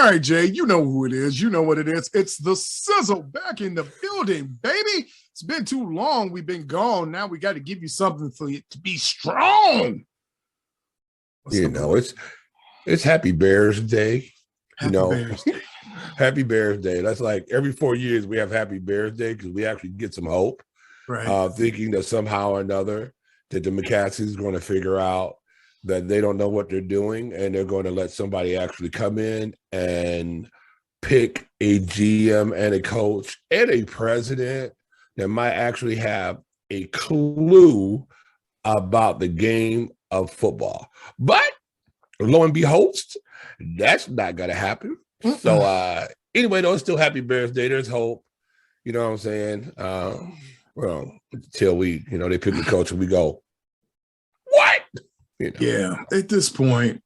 right, Jay, you know who it is. You know what it is. It's the Sizzle back in the building, baby. It's been too long. We've been gone. Now we got to give you something for you to be strong. It's Happy Bears Day. Bears Day. Happy Bears Day. That's like every 4 years we have Happy Bears Day because we actually get some hope. Right. Thinking that somehow or another that the McCaskies going to figure out that they don't know what they're doing and they're going to let somebody actually come in and pick a GM and a coach and a president that might actually have a clue about the game of football. But lo and behold, that's not going to happen. Mm-mm. So anyway, though, it's still Happy Bears Day. There's hope. You know what I'm saying? Well, until we, they pick the coach and we go, what? Yeah, at this point,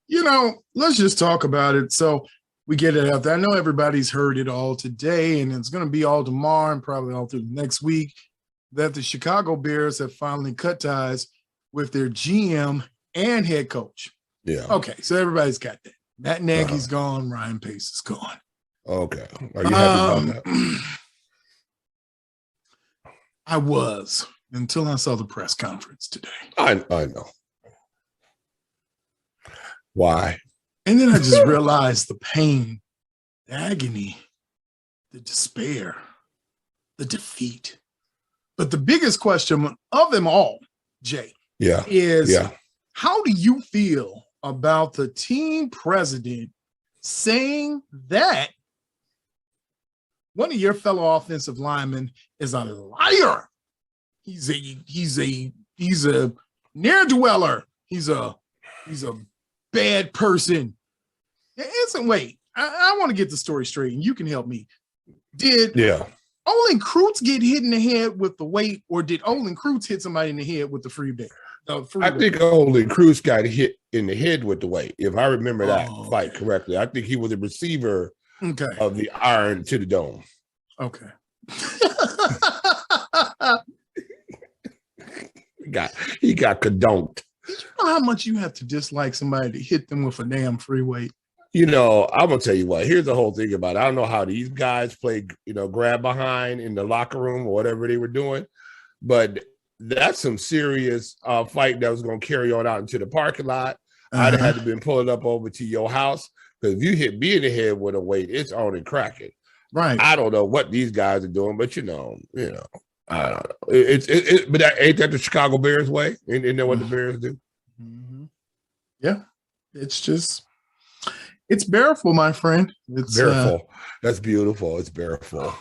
let's just talk about it. So we get it out there. I know everybody's heard it all today, and it's going to be all tomorrow and probably all through next week that the Chicago Bears have finally cut ties with their GM and head coach. Yeah. Okay, so everybody's got that. Matt Nagy's gone. Ryan Pace is gone. Okay. Are you happy about that? I was until I saw the press conference today. I know. Why? And then I just realized the pain, the agony, the despair, the defeat. But the biggest question of them all, Jay, is how do you feel about the team president saying that one of your fellow offensive linemen is a liar? He's a ne'er-dweller. He's a bad person. Wait, I want to get the story straight, and you can help me. Did Olin Kreutz get hit in the head with the weight, or did Olin Kreutz hit somebody in the head with the free bet? I think Olin Kreutz got hit in the head with the weight, if I remember that fight correctly. I think he was a receiver of the iron to the dome. Okay. he got cadonked. Did you know how much you have to dislike somebody to hit them with a damn free weight? I'm gonna tell you what. Here's the whole thing about it. I don't know how these guys play, grab behind in the locker room or whatever they were doing, but that's some serious fight that was gonna carry on out into the parking lot. I'd have had to been pulling up over to your house because if you hit me in the head with a weight, it's on and cracking. Right. I don't know what these guys are doing, but I don't know. But ain't that the Chicago Bears way? Isn't that what the Bears do? Mm-hmm. Yeah, it's bearable, my friend. It's bearable. That's beautiful. It's bearable.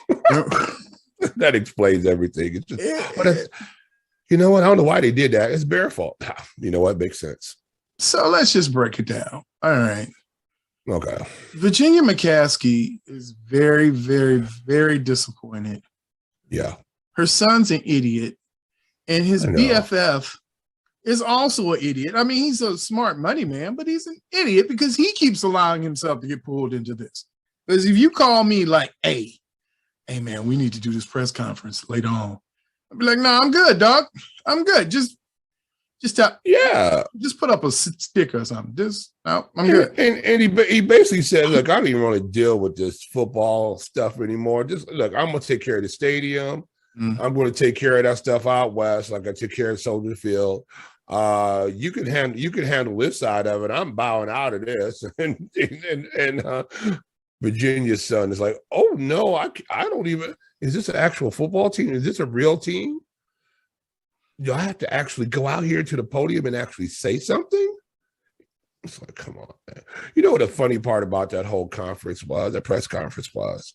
That explains everything. It's just, you know what? I don't know why they did that. It's bearable. You know what? Makes sense. So let's just break it down. All right. Okay. Virginia McCaskey is very, very, very disappointed. Yeah. Her son's an idiot, and his BFF is also an idiot. I mean, he's a smart money man, but he's an idiot because he keeps allowing himself to get pulled into this. Because if you call me like, hey, man, we need to do this press conference later on, I'd be like, no, I'm good, dog. I'm good. Just put up a sticker or something. I'm good. And he basically said, look, I don't even want to deal with this football stuff anymore. Just look, I'm going to take care of the stadium. Mm-hmm. I'm going to take care of that stuff out west, like I took care of Soldier Field. You can handle this side of it. I'm bowing out of this. And Virginia's son is like, oh no, I don't even. Is this an actual football team? Is this a real team? Do I have to actually go out here to the podium and actually say something? It's like, come on, man. You know what the funny part about that whole conference was, the press conference was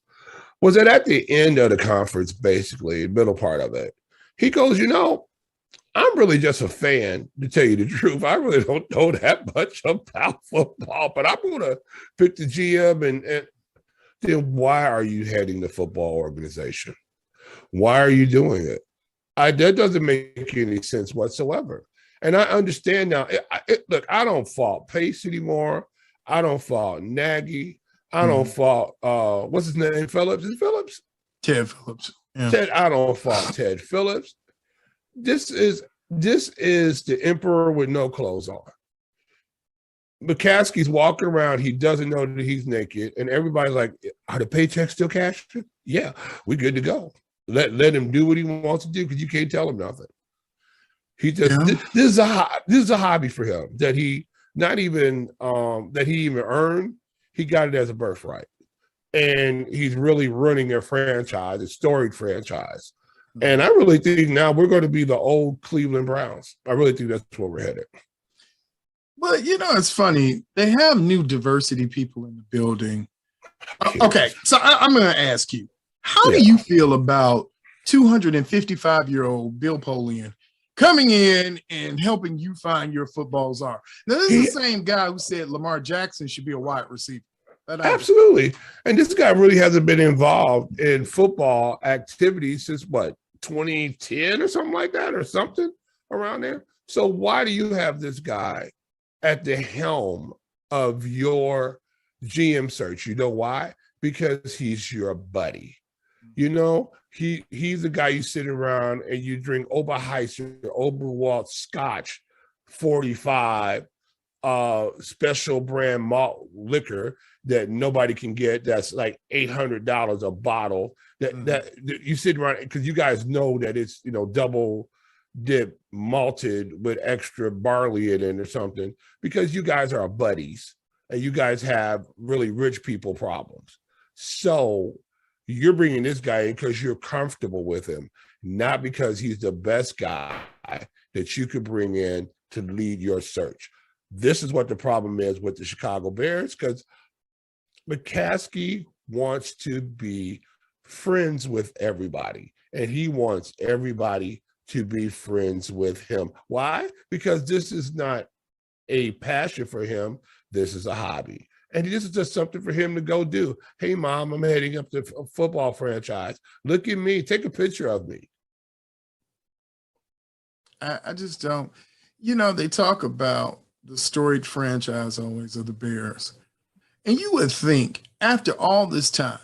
that at the end of the conference, basically, the middle part of it, he goes, I'm really just a fan, to tell you the truth. I really don't know that much about football, but I'm going to pick the GM. And then why are you heading the football organization? Why are you doing it? That doesn't make any sense whatsoever. And I understand now. Look, I don't fault Pace anymore. I don't fault Nagy. I don't fault, what's his name, Phillips? Is it Phillips? Ted Phillips. Yeah. I don't fault Ted Phillips. This is the emperor with no clothes on. McCaskey's walking around. He doesn't know that he's naked, and everybody's like, "Are the paychecks still cashed? Yeah, we good to go. Let him do what he wants to do because you can't tell him nothing." He just this is a hobby for him that he not even that he even earned. He got it as a birthright, and he's really running a franchise, a storied franchise. And I really think now we're going to be the old Cleveland Browns. I really think that's where we're headed. But it's funny. They have new diversity people in the building. Okay, so I'm going to ask you, how do you feel about 255-year-old Bill Polian coming in and helping you find your football czar? Now, this is the same guy who said Lamar Jackson should be a wide receiver. Absolutely. And this guy really hasn't been involved in football activities since what, 2010 or something like that, or something around there. So why do you have this guy at the helm of your GM search? You know why? Because he's your buddy. He's the guy you sit around and you drink Oberheiser, Oberwalt Scotch 45 special brand malt liquor that nobody can get. That's like $800 a bottle. That you sit around because you guys know that it's double dip malted with extra barley in it or something, because you guys are buddies and you guys have really rich people problems. So you're bringing this guy in because you're comfortable with him, not because he's the best guy that you could bring in to lead your search. This is what the problem is with the Chicago Bears, because McCaskey wants to be friends with everybody, and he wants everybody to be friends with him. Why? Because this is not a passion for him. This is a hobby. And this is just something for him to go do. Hey, Mom, I'm heading up to a football franchise. Look at me. Take a picture of me. I just don't. They talk about the storied franchise always of the Bears. And you would think after all this time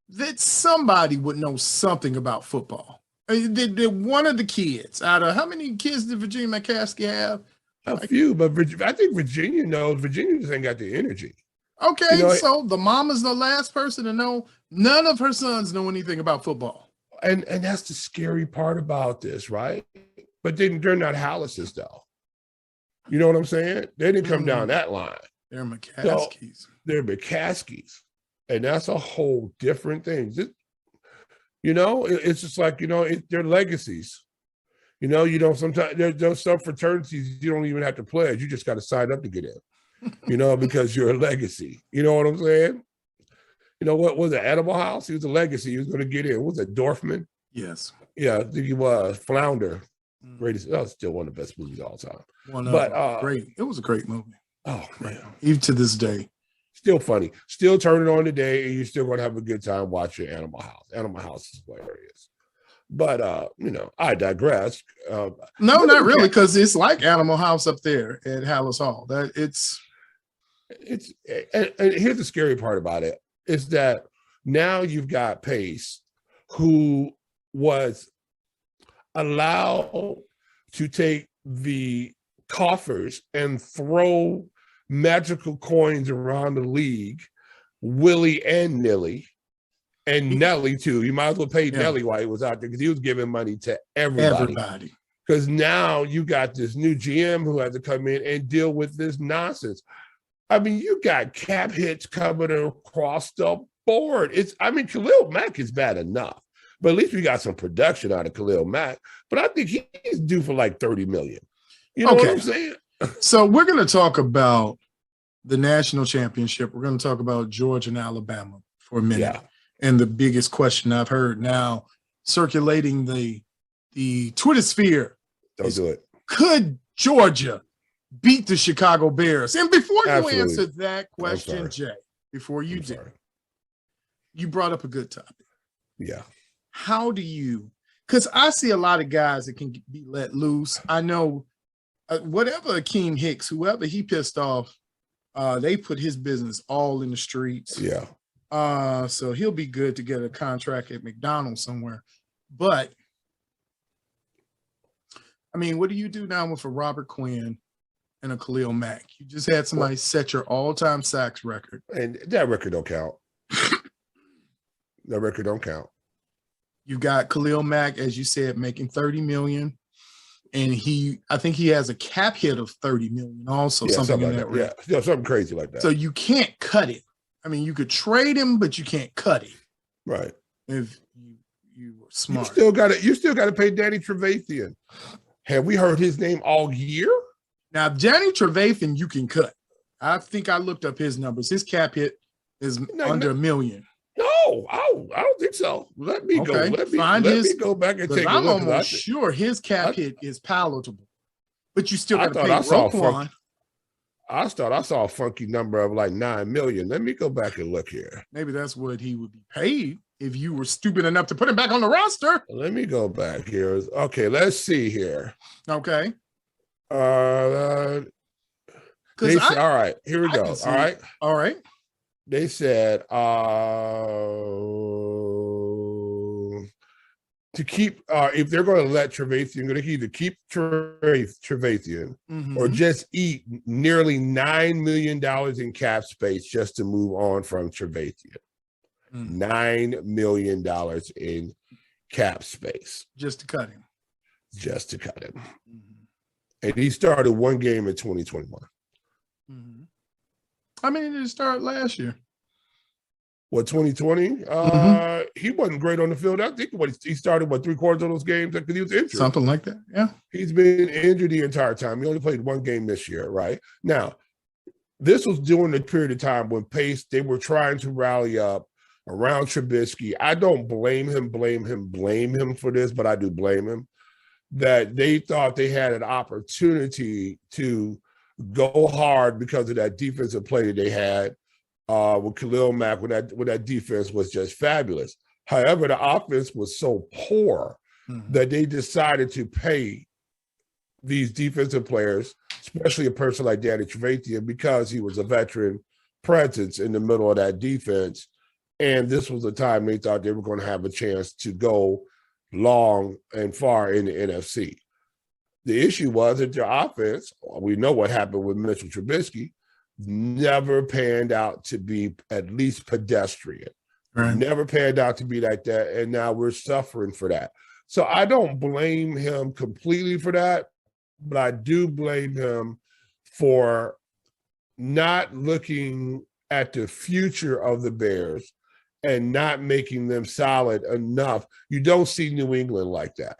that somebody would know something about football. That one of the kids out of how many kids did Virginia McCaskey have? A few, but I think Virginia knows. Virginia just ain't got the energy. Okay, so the mom is the last person to know. None of her sons know anything about football. And that's the scary part about this, right? But they're not Hallis's, though. You know what I'm saying? They didn't come down that line. They're McCaskies. So they're McCaskies. And that's a whole different thing. It's just like, they're legacies. Sometimes there's some fraternities you don't even have to pledge. You just got to sign up to get in, because you're a legacy. You know what I'm saying? What was it? Animal House? He was a legacy. He was going to get in. What was it? Dorfman? Yes. Yeah, I think he was. Flounder. Greatest. That was still one of the best movies of all time. Great. It was a great movie. Oh, man. Even to this day. Still funny. Still turn it on today, and you're still going to have a good time watching Animal House. Animal House is hilarious. But, I digress. No, not really, because it's like Animal House up there at Hallis Hall. And here's the scary part about it, is that now you've got Pace, who was allowed to take the coffers and throw magical coins around the league, willy and nilly. And Nelly too. You might as well pay Nelly while he was out there, because he was giving money to everybody. Because now you got this new GM who has to come in and deal with this nonsense. I mean, you got cap hits coming across the board. Khalil Mack is bad enough, but at least we got some production out of Khalil Mack. But I think he's due for like $30 million. You know what I'm saying? So we're going to talk about the national championship. We're going to talk about Georgia and Alabama for a minute. Yeah. And the biggest question I've heard now circulating the Twitter sphere is, do it. Could Georgia beat the Chicago Bears? And before you answer that question, Jay, before you do, you brought up a good topic. Yeah. How do you, because I see a lot of guys that can be let loose. I know whatever Akeem Hicks, whoever he pissed off, they put his business all in the streets. Yeah. So he'll be good to get a contract at McDonald's somewhere. But I mean, what do you do now with a Robert Quinn and a Khalil Mack. You just had somebody set your all-time sacks record. And that record don't count. That record don't count. You got Khalil Mack, as you said, making $30 million. And I think he has a cap hit of $30 million also, something in like that range. Yeah, something crazy like that. So you can't cut it. I mean, you could trade him, but you can't cut it. Right. If you were smart. You still got to pay Danny Trevathan. Have we heard his name all year? Now, Danny Trevathan, you can cut. I think I looked up his numbers. His cap hit is under $1 million. No, I don't think so. Let me go. Let me go back and take a look. I'm almost sure his cap hit is palatable. But you still got to pay Roquan. I thought I saw a funky number of like $9 million. Let me go back and look here. Maybe that's what he would be paid if you were stupid enough to put him back on the roster. Let me go back here. Okay, let's see here. Okay. All right, here we go. All right. They said to keep if they're going to let Trevathan, going to either keep Trevathan or just eat nearly $9 million in cap space just to move on from Trevathan. $9 million in cap space. Just to cut him. And he started one game in 2021. How many did he start last year? What, 2020? He wasn't great on the field. I think he started, 3/4 of those games because he was injured. Something like that, yeah. He's been injured the entire time. He only played one game this year, right? Now, this was during the period of time when Pace, they were trying to rally up around Trubisky. I don't blame him for this, but I do blame him. That they thought they had an opportunity to go hard because of that defensive play that they had with Khalil Mack, when that defense was just fabulous. However, the offense was so poor that they decided to pay these defensive players, especially a person like Danny Trevathan, because he was a veteran presence in the middle of that defense. And this was the time they thought they were going to have a chance to go long and far in the NFC. The issue was that their offense, we know what happened with Mitchell Trubisky, never panned out to be at least pedestrian. Right. Never panned out to be like that. And now we're suffering for that. So I don't blame him completely for that, but I do blame him for not looking at the future of the Bears and not making them solid enough. You don't see New England like that.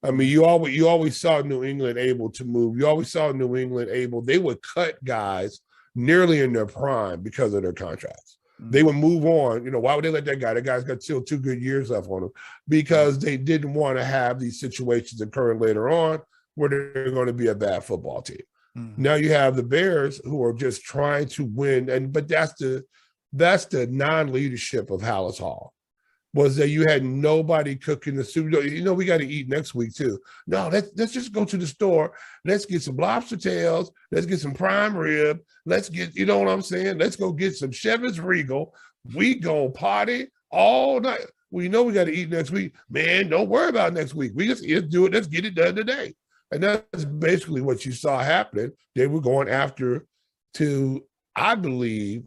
I mean, you always saw New England able to move. You always saw New England able, they would cut guys nearly in their prime because of their contracts. They would move on. You know, why would they let that guy? That guy's got still 2 good years left on him, because they didn't want to have these situations occurring later on where they're going to be a bad football team. Now you have the Bears who are just trying to win, but that's the non-leadership of Hallis Hall, was that you had nobody cooking the soup. You know, we got to eat next week too. No, let's just go to the store. Let's get some lobster tails. Let's get some prime rib. Let's get, you know what I'm saying? Let's go get some Chevys Regal. We go party all night. We know we got to eat next week. Man, don't worry about next week. We just do it. Let's get it done today. And that's basically what you saw happening. They were going after to, I believe,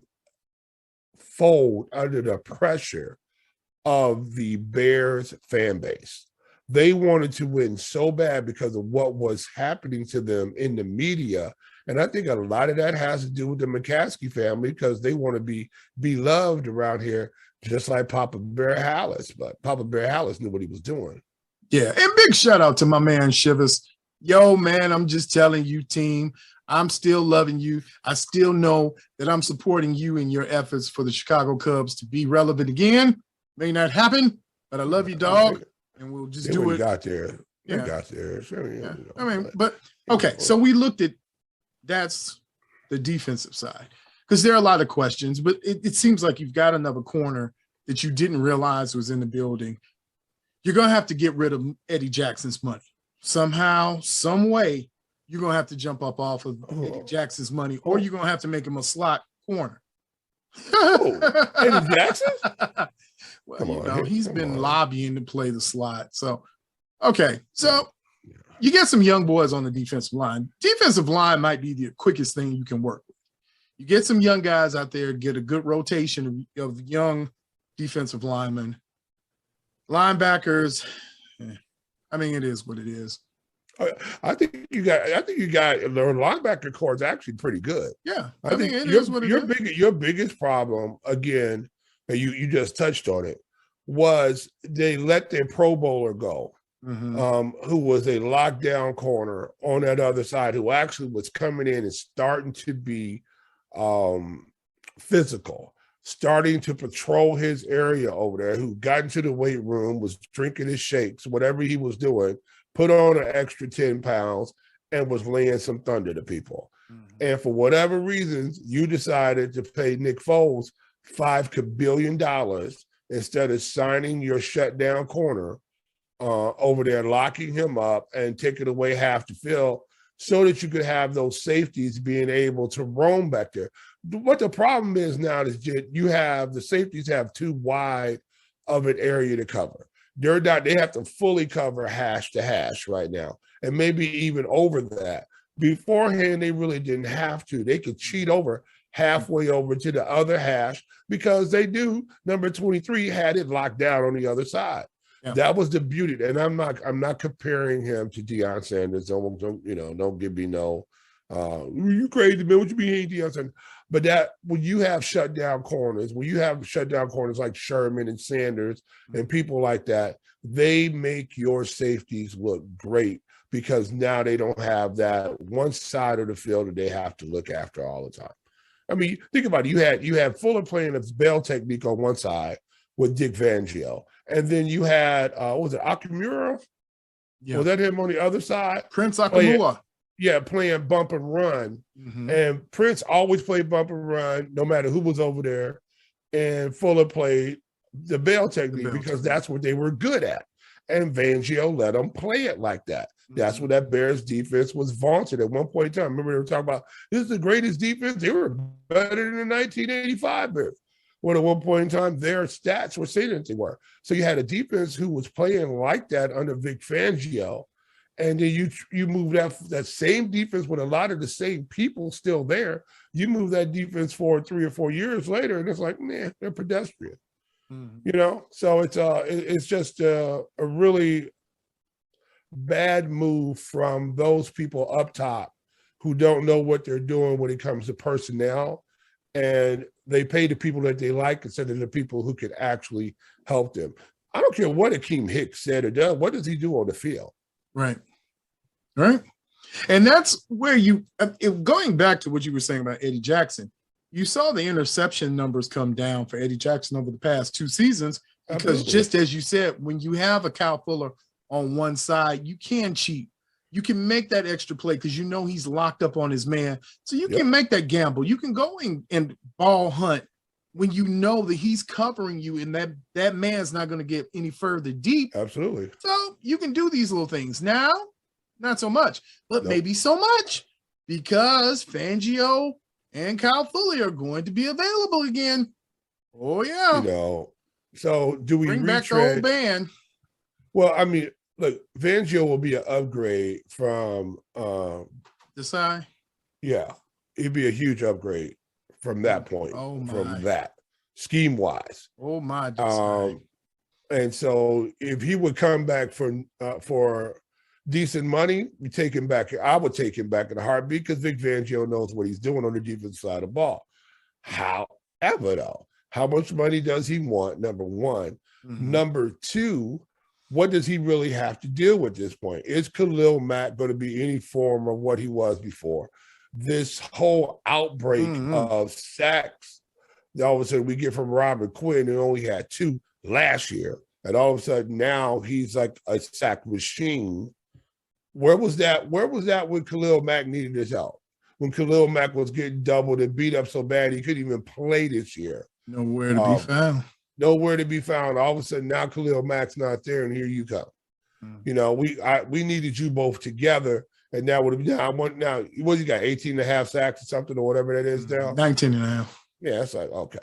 fold under the pressure of the Bears fan base. They wanted to win so bad because of what was happening to them in the media. And I think a lot of that has to do with the McCaskey family, because they want to be beloved around here, just like Papa Bear Hallis. But Papa Bear Hallis knew what he was doing. Yeah, and big shout out to my man Shivers. Yo, man, I'm just telling you, team, I'm still loving you. I still know that I'm supporting you in your efforts for the Chicago Cubs to be relevant again. May not happen, but I love you, dog, and we'll just do it. Got there. Yeah. Got there. Sure, yeah. I mean, but okay, so we looked at, that's the defensive side, because there are a lot of questions, but it seems like you've got another corner that you didn't realize was in the building. You're going to have to get rid of Eddie Jackson's money. Somehow, some way, you're going to have to jump up off of Eddie Jackson's money, or you're going to have to make him a slot corner. Eddie Jackson? Well, he's been lobbying to play the slot. So, okay. So you get some young boys on the defensive line. Defensive line might be the quickest thing you can work with. You get some young guys out there, get a good rotation of young defensive linemen. Linebackers, I mean, it is what it is. I think you got the linebacker core is actually pretty good. Yeah. I think it is what it is. Your biggest problem, again, and you just touched on it, was they let their Pro Bowler go, who was a lockdown corner on that other side, who actually was coming in and starting to be physical, starting to patrol his area over there, who got into the weight room, was drinking his shakes, whatever he was doing, put on an extra 10 pounds and was laying some thunder to people. And for whatever reasons, you decided to pay Nick Foles $5 billion instead of signing your shutdown corner over there, locking him up and taking away half the field so that you could have those safeties being able to roam back there. What the problem is now is the safeties have too wide of an area to cover. They have to fully cover hash to hash right now, and maybe even over that. Beforehand, they really didn't have to. They could cheat over halfway over to the other hash because number 23 had it locked down on the other side. Yeah. That was the beauty. And I'm not comparing him to Deion Sanders. Don't give me no, you crazy, man. What you mean Deion Sanders? But that when you have shutdown corners, like Sherman and Sanders and people like that, they make your safeties look great because now they don't have that one side of the field that they have to look after all the time. I mean, think about it. You had Fuller playing a bell technique on one side with Dick Fangio. And then you had, was it Akamura? Yeah. Was that him on the other side? Prince Akamura. Playing bump and run. And Prince always played bump and run, no matter who was over there. And Fuller played the bell technique because that's what they were good at. And Fangio let them play it like that. That's what that Bears defense was vaunted at one point in time. Remember, they were talking about this is the greatest defense. They were better than the 1985 Bears. When at one point in time, their stats were saying that they were. So you had a defense who was playing like that under Vic Fangio. And then you move that same defense with a lot of the same people still there. You move that defense forward 3 or 4 years later, and it's like, man, they're pedestrian. So it's just a really bad move from those people up top who don't know what they're doing when it comes to personnel, and they pay the people that they like instead of the people who could actually help them. I don't care what Akeem Hicks said or does. What does he do on the field? Right. And that's where going back to what you were saying about Eddie Jackson, you saw the interception numbers come down for Eddie Jackson over the past 2 seasons because just as you said, when you have a Kyle Fuller on one side, you can cheat. You can make that extra play because you know he's locked up on his man. So you can make that gamble. You can go and ball hunt when you know that he's covering you and that man's not going to get any further deep. Absolutely. So you can do these little things. Now, not so much, but maybe so much because Fangio and Kyle Fuller are going to be available again. Oh, yeah. So do we bring back the old band? Well, I mean, look, Fangio will be an upgrade from Desai. Yeah, he'd be a huge upgrade from that point. From that scheme wise. Oh my! Desai. And so if he would come back for decent money, we take him back. I would take him back in a heartbeat because Vic Fangio knows what he's doing on the defensive side of the ball. However, though, how much money does he want? Number one. Number two, what does he really have to deal with at this point? Is Khalil Mack going to be any form of what he was before? This whole outbreak of sacks that all of a sudden we get from Robert Quinn, and only had 2 last year, and all of a sudden now he's like a sack machine. Where was that when Khalil Mack needed his help? When Khalil Mack was getting doubled and beat up so bad he couldn't even play this year. Nowhere to be found. Nowhere to be found. All of a sudden now Khalil Mack's not there, and here you come. We needed you both together, and that would have been now what you got, 18 and a half sacks or something, or whatever that is now? 19 and a half. Yeah, it's like, okay.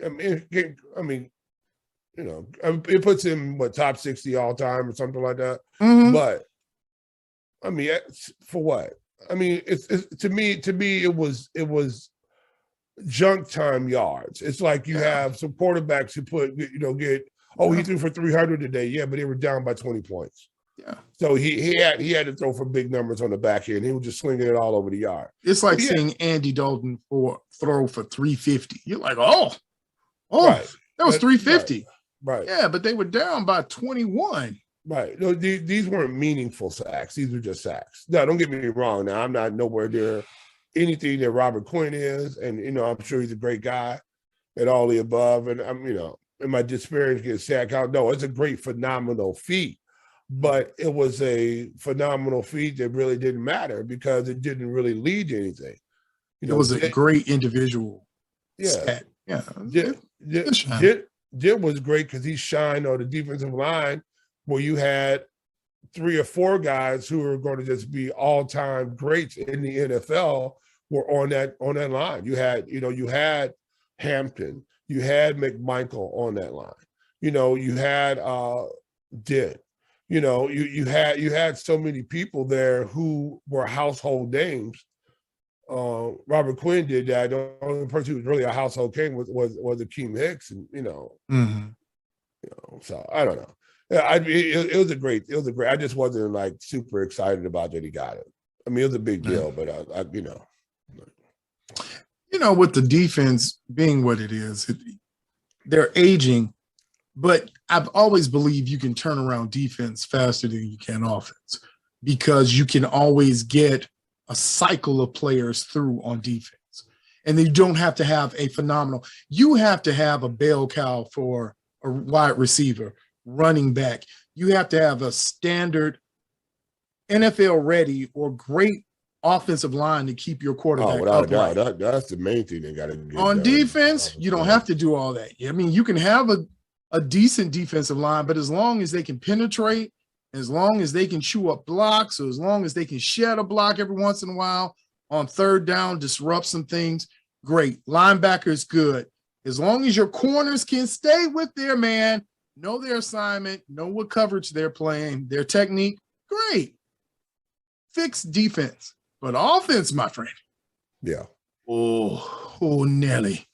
I mean, it puts him top 60 all time or something like that. But I mean, for what? I mean, it's to me, it was junk time yards. It's like you have some quarterbacks who he threw for 300 today. Yeah, but they were down by 20 points. Yeah. So he had to throw for big numbers on the back end. He was just slinging it all over the yard. It's like seeing Andy Dalton throw for 350. You're like, right. That was 350. Right. Yeah, but they were down by 21. Right. No, these weren't meaningful sacks. These were just sacks. No, don't get me wrong. Now, I'm not nowhere near anything that Robert Quinn is. And, I'm sure he's a great guy and all the above. And I'm, in my disparaging get sack out. No, it's a great, phenomenal feat. But it was a phenomenal feat that really didn't matter because it didn't really lead to anything. It was a great individual. Yeah. Yeah. Jit was great because he shined on the defensive line where you had 3 or 4 guys who are going to just be all-time greats in the NFL were on that line. You had Hampton, you had McMichael on that line. You had Dit. You had so many people there who were household names. Robert Quinn did that. The only person who was really a household name was Akeem Hicks, and so I don't know. Yeah, it was a great. I just wasn't like super excited about that he got it. I mean, it was a big deal, but with the defense being what it is, they're aging. But I've always believed you can turn around defense faster than you can offense because you can always get a cycle of players through on defense. And you don't have to have a phenomenal – you have to have a bell cow for a wide receiver, running back. You have to have a standard NFL-ready or great offensive line to keep your quarterback without a doubt. That's the main thing they got to get on done. Defense, you don't have to do all that. I mean, you can have a decent defensive line, but as long as they can penetrate, as long as they can chew up blocks, or as long as they can shed a block every once in a while on third down, disrupt some things, great. Linebackers, good. As long as your corners can stay with their man, know their assignment, know what coverage they're playing, their technique, great. Fix defense. But offense, my friend. Yeah. Oh, Nelly.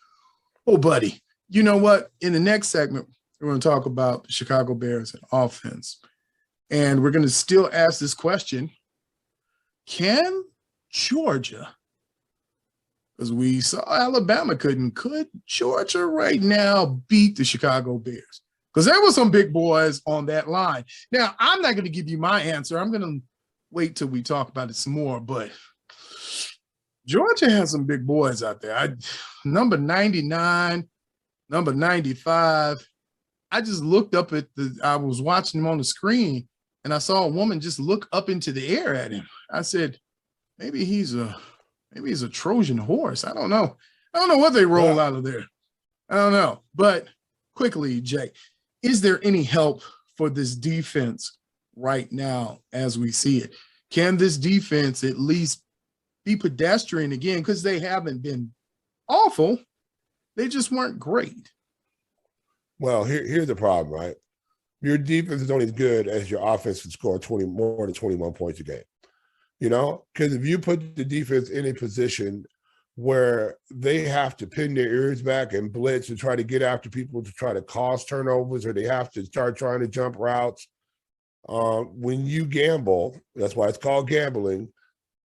Oh, buddy. You know what? In the next segment, we're going to talk about the Chicago Bears and offense. And we're going to still ask this question. Can Georgia, because we saw Alabama could Georgia right now beat the Chicago Bears? Because there were some big boys on that line. Now, I'm not going to give you my answer. I'm going to wait till we talk about it some more. But Georgia has some big boys out there. Number 99, number 95. I just looked up I was watching him on the screen, and I saw a woman just look up into the air at him. I said, maybe he's a Trojan horse. I don't know. I don't know what they roll out of there. I don't know. But quickly, Jay, is there any help for this defense right now as we see it? Can this defense at least be pedestrian again? Because they haven't been awful. They just weren't great. Well, here's the problem, right? Your defense is only as good as your offense can score more than 21 points a game. Because if you put the defense in a position where they have to pin their ears back and blitz and try to get after people to try to cause turnovers, or they have to start trying to jump routes, when you gamble, that's why it's called gambling,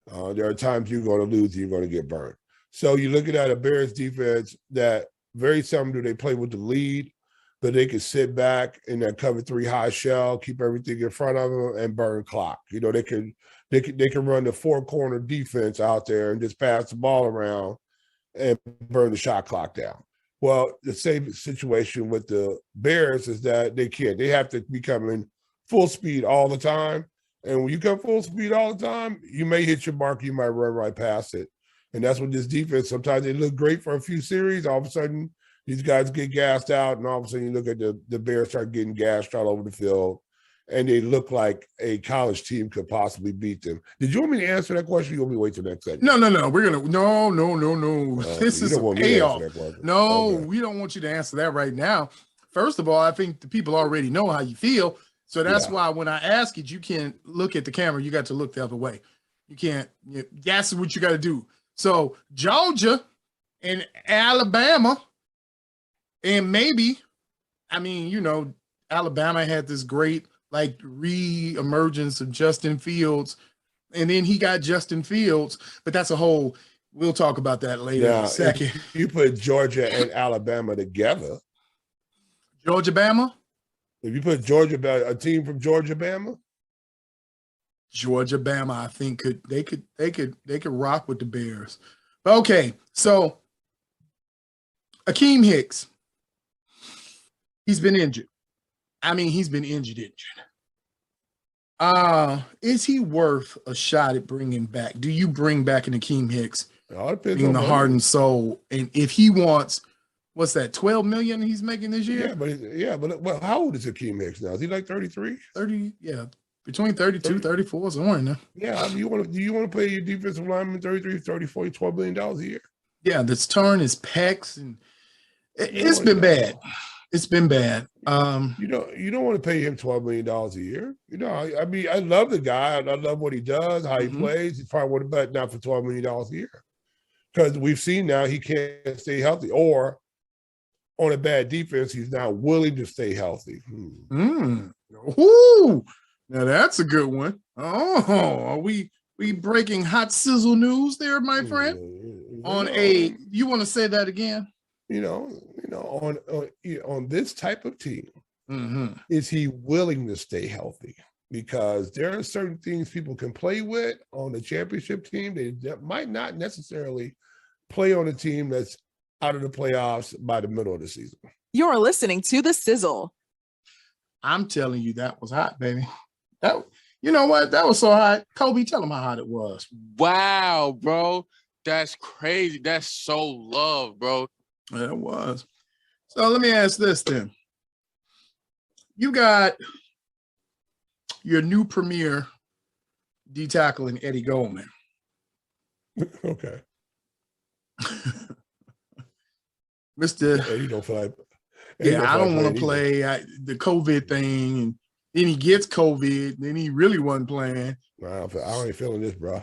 there are times you're going to lose and you're going to get burned. So you're looking at a Bears defense that very seldom do they play with the lead, but they can sit back in that cover 3 high shell, keep everything in front of them, and burn clock. They can run the 4-corner defense out there and just pass the ball around and burn the shot clock down. Well, the same situation with the Bears is that they can't. They have to be coming full speed all the time. And when you come full speed all the time, you may hit your mark, you might run right past it. And that's what this defense, sometimes they look great for a few series. All of a sudden, these guys get gassed out, and all of a sudden you look at the Bears start getting gassed all over the field, and they look like a college team could possibly beat them. Did you want me to answer that question? Or you want me to wait till next segment? No. We're gonna no. This is a payoff. No, okay. We don't want you to answer that right now. First of all, I think the people already know how you feel. So that's why when I ask it, you can't look at the camera. You got to look the other way. You can't. That's what you got to do. So Georgia and Alabama, and maybe, I mean, you know, Alabama had this great like re-emergence of Justin Fields, and then he got Justin Fields, but that's a whole. We'll talk about that later in a second. If you put Georgia and Alabama together, Georgia, Bama. If you put Georgia, a team from Georgia, Bama, I think they could rock with the Bears. Okay, so Akeem Hicks, he's been injured. I mean, he's been injured. Is he worth a shot at bringing back? Do you bring back an Akeem Hicks? It all depends being on the money. heart and soul, and if he wants, what's that, 12 million he's making this year? But well, how old is Akeem Hicks now? Is he like 33? 30, between 32, 34, somewhere in there. Yeah, I mean, do you want to pay your defensive lineman 33, 34, $12 million a year? Yeah, that's torn his pecs, and it's been bad. It's been bad. You don't want to pay him $12 million a year. You know, I mean, I love the guy. I love what he does, how he plays. He's probably one, but not for $12 million a year. Because we've seen now he can't stay healthy, or on a bad defense, he's not willing to stay healthy. Ooh, now that's a good one. Oh, are we breaking hot sizzle news there, my friend? You want to say that again? On this type of team, is he willing to stay healthy? Because there are certain things people can play with on the championship team that might not necessarily play on a team that's out of the playoffs by the middle of the season. You're listening to The Sizzle. I'm telling you, that was hot, baby. You know what? That was so hot. Kobe, tell them how hot it was. Wow, bro. That's crazy. That's so love, bro. Yeah, it was. So let me ask this then. You got your new premier D-tackling Eddie Goldman. Okay. Mr. You don't feel like I don't want to play the COVID thing, and then he gets COVID, and then he really wasn't playing. I ain't feeling this, bro.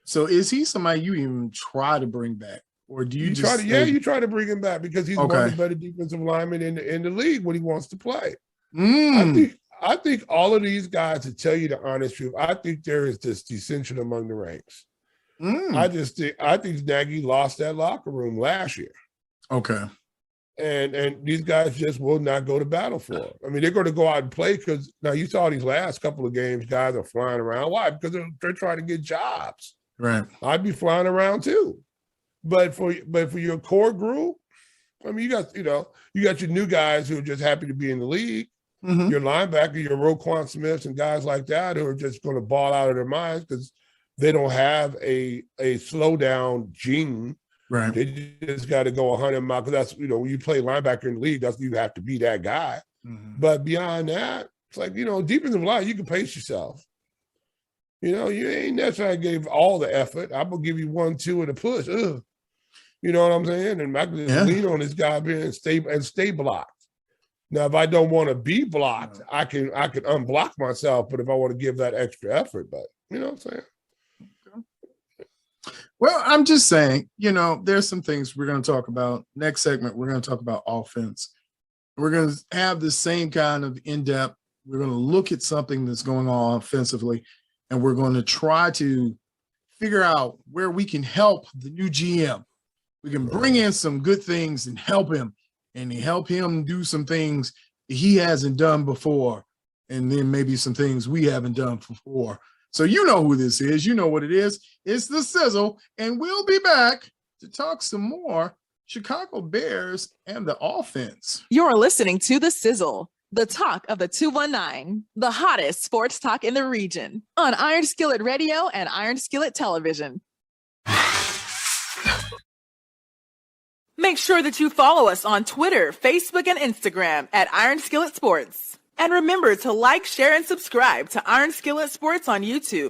So is he somebody you even try to bring back? Or do you just you try to bring him back because he's one of the better defensive linemen in the league when he wants to play. I think all of these guys, to tell you the honest truth, I think there is this dissension among the ranks. I think Nagy lost that locker room last year. Okay. And these guys just will not go to battle for it. I mean, they're going to go out and play because now you saw these last couple of games, guys are flying around. Why? Because they're trying to get jobs. Right. I'd be flying around too. But for your core group, I mean, you got your new guys who are just happy to be in the league. Your linebacker, your Roquan Smiths and guys like that who are just going to ball out of their minds because they don't have a slowdown gene. Right. They just got to go 100 miles. Because that's, when you play linebacker in the league, you have to be that guy. But beyond that, it's like, defensive line, you can pace yourself. You ain't necessarily gave all the effort. I'm going to give you 1, 2 and a push. Ugh. You know what I'm saying? And I can just lean on this guy being and stay blocked. Now, if I don't want to be blocked, I can unblock myself. But if I want to give that extra effort, but you know what I'm saying? Well, I'm just saying, there's some things we're going to talk about. Next segment, we're going to talk about offense. We're going to have the same kind of in-depth. We're going to look at something that's going on offensively, and we're going to try to figure out where we can help the new GM. We can bring in some good things and help him do some things he hasn't done before, and then maybe some things we haven't done before. So you know who this is. You know what it is. It's The Sizzle, and we'll be back to talk some more Chicago Bears and the offense. You're listening to The Sizzle, the talk of the 219, the hottest sports talk in the region, on Iron Skillet Radio and Iron Skillet Television. Make sure that you follow us on Twitter, Facebook, and Instagram at Iron Skillet Sports. And remember to like, share, and subscribe to Iron Skillet Sports on YouTube